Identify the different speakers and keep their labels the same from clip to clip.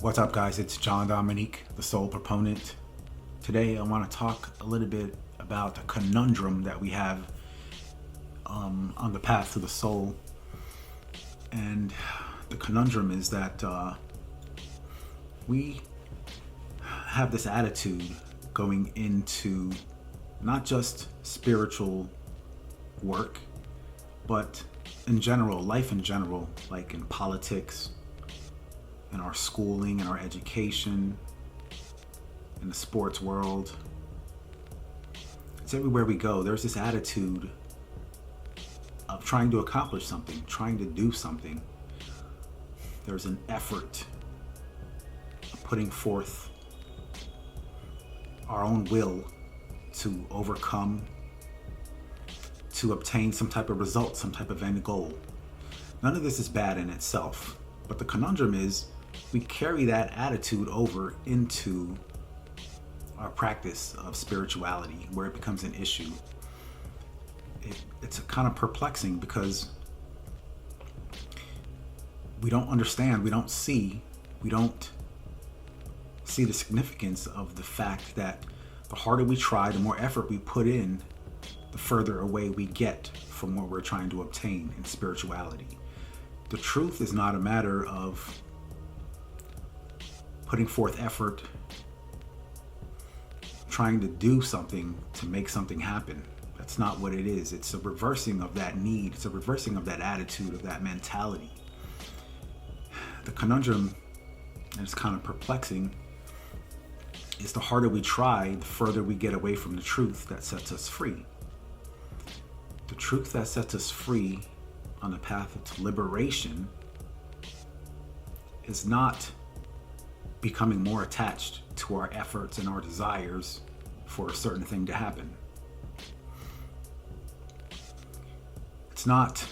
Speaker 1: What's up, guys? It's John Dominique, the Soul Proponent. Today, I want to talk a little bit about the conundrum that we have on the path to the soul. And the conundrum is that we have this attitude going into not just spiritual work, but in general, life in general, like in politics, in our schooling, in our education, in the sports world. It's everywhere we go. There's this attitude of trying to accomplish something, trying to do something. There's an effort of putting forth our own will to overcome, to obtain some type of result, some type of end goal. None of this is bad in itself, but the conundrum is we carry that attitude over into our practice of spirituality, where it becomes an issue. It's kind of perplexing because we don't understand, we don't see the significance of the fact that the harder we try, the more effort we put in, the further away we get from what we're trying to obtain in spirituality. The truth is not a matter of putting forth effort, trying to do something to make something happen. That's not what it is. It's a reversing of that need. It's a reversing of that attitude, of that mentality. The conundrum, and it's kind of perplexing, is the harder we try, the further we get away from the truth that sets us free. The truth that sets us free on the path to liberation is not becoming more attached to our efforts and our desires for a certain thing to happen. It's not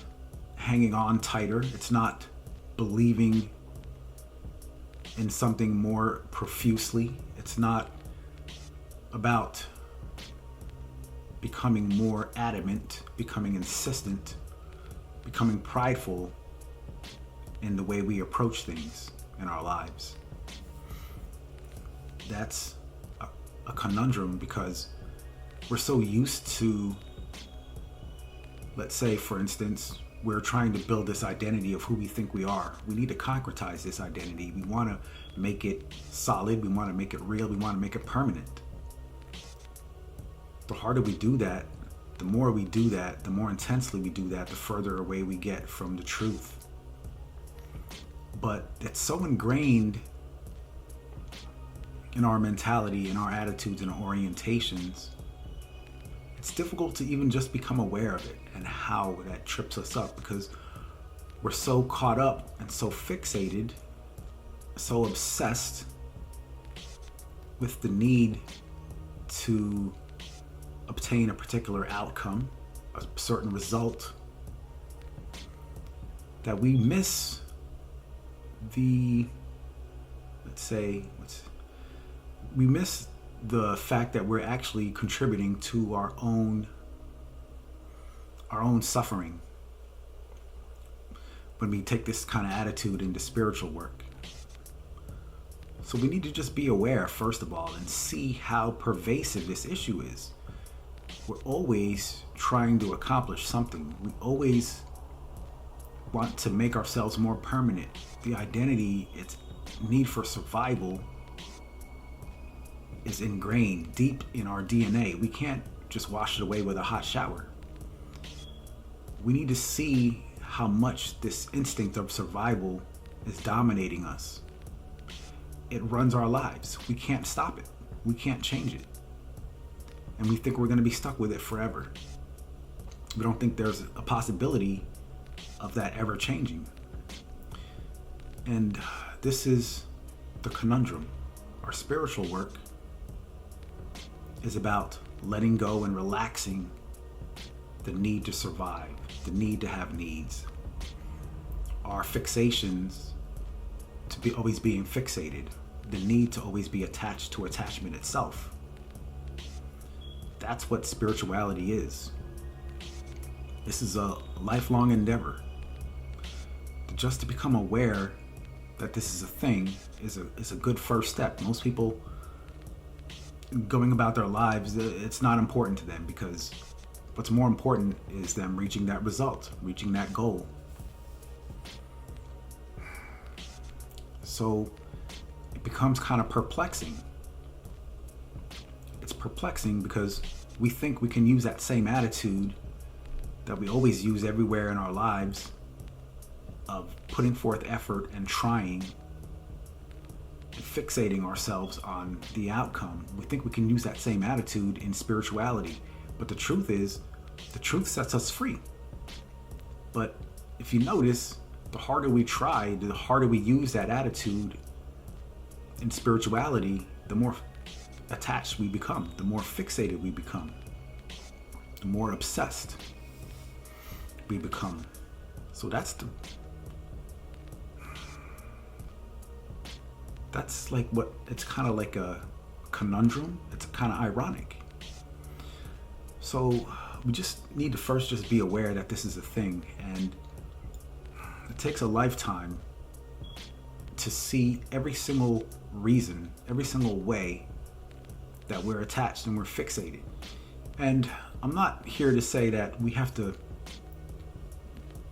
Speaker 1: hanging on tighter. It's not believing in something more profusely. It's not about becoming more adamant, becoming insistent, becoming prideful in the way we approach things in our lives. That's a conundrum because we're so used to, let's say, for instance, we're trying to build this identity of who we think we are. We need to concretize this identity. We want to make it solid. We want to make it real. We want to make it permanent. The harder we do that, the more we do that, the more intensely we do that, the further away we get from the truth. But it's so ingrained in our mentality, in our attitudes and orientations, it's difficult to even just become aware of it and how that trips us up, because we're so caught up and so fixated, so obsessed with the need to obtain a particular outcome, a certain result, that we miss we miss the fact that we're actually contributing to our own suffering when we take this kind of attitude into spiritual work. So we need to just be aware, first of all, and see how pervasive this issue is. We're always trying to accomplish something. We always want to make ourselves more permanent. The identity, its need for survival, is ingrained deep in our DNA. We can't just wash it away with a hot shower. We need to see how much this instinct of survival is dominating us. It runs our lives. We can't stop it. We can't change it. And we think we're going to be stuck with it forever. We don't think there's a possibility of that ever changing. And this is the conundrum. Our spiritual work is about letting go and relaxing the need to survive, the need to have needs, our fixations to be always being fixated, the need to always be attached to attachment itself. That's what spirituality is. This is a lifelong endeavor. Just to become aware that this is a thing is a good first step. Most people going about their lives, it's not important to them, because what's more important is them reaching that result, reaching that goal. So it becomes kind of perplexing. It's perplexing because we think we can use that same attitude that we always use everywhere in our lives, of putting forth effort and trying and fixating ourselves on the outcome. We think we can use that same attitude in spirituality. But the truth is, the truth sets us free. But if you notice, the harder we try, the harder we use that attitude in spirituality, the more attached we become, the more fixated we become, the more obsessed we become. So that's like what, it's kind of like a conundrum. It's kind of ironic. So we just need to first just be aware that this is a thing, and it takes a lifetime to see every single reason, every single way that we're attached and we're fixated. And I'm not here to say that we have to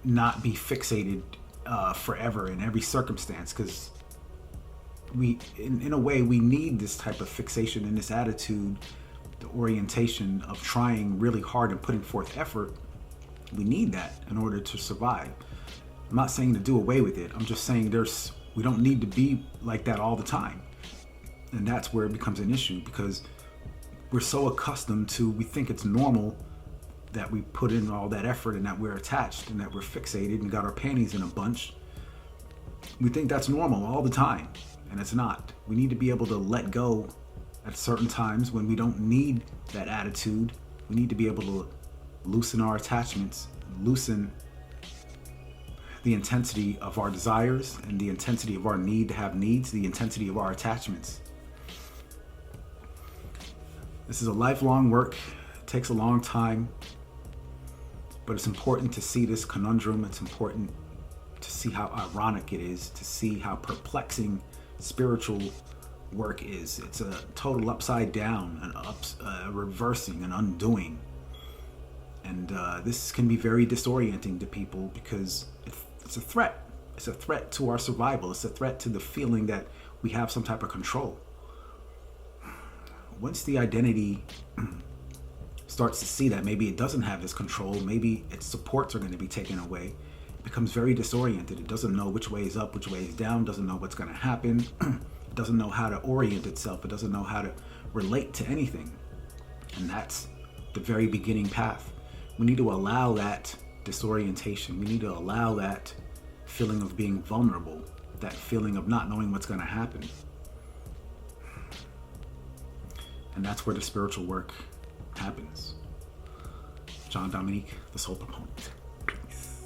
Speaker 1: not be fixated forever in every circumstance, because we, in a way, we need this type of fixation and this attitude, the orientation of trying really hard and putting forth effort. We need that in order to survive. I'm not saying to do away with it. I'm just saying we don't need to be like that all the time. And that's where it becomes an issue, because we're so accustomed to, we think it's normal that we put in all that effort and that we're attached and that we're fixated and got our panties in a bunch. We think that's normal all the time, and it's not. We need to be able to let go at certain times when we don't need that attitude. We need to be able to loosen our attachments, loosen the intensity of our desires and the intensity of our need to have needs, the intensity of our attachments. This is a lifelong work. It takes a long time, but it's important to see this conundrum. It's important to see how ironic it is, to see how perplexing spiritual work is. It's a total upside down, a reversing, an undoing. And this can be very disorienting to people, because it's a threat. It's a threat to our survival. It's a threat to the feeling that we have some type of control. Once the identity starts to see that maybe it doesn't have this control, maybe its supports are going to be taken away, it becomes very disoriented. It doesn't know which way is up, which way is down, doesn't know what's going to happen. It doesn't know how to orient itself. It doesn't know how to relate to anything. And that's the very beginning path. We need to allow that disorientation. We need to allow that feeling of being vulnerable, that feeling of not knowing what's going to happen. And that's where the spiritual work happens. John Dominique, the Soul Proponent. Peace.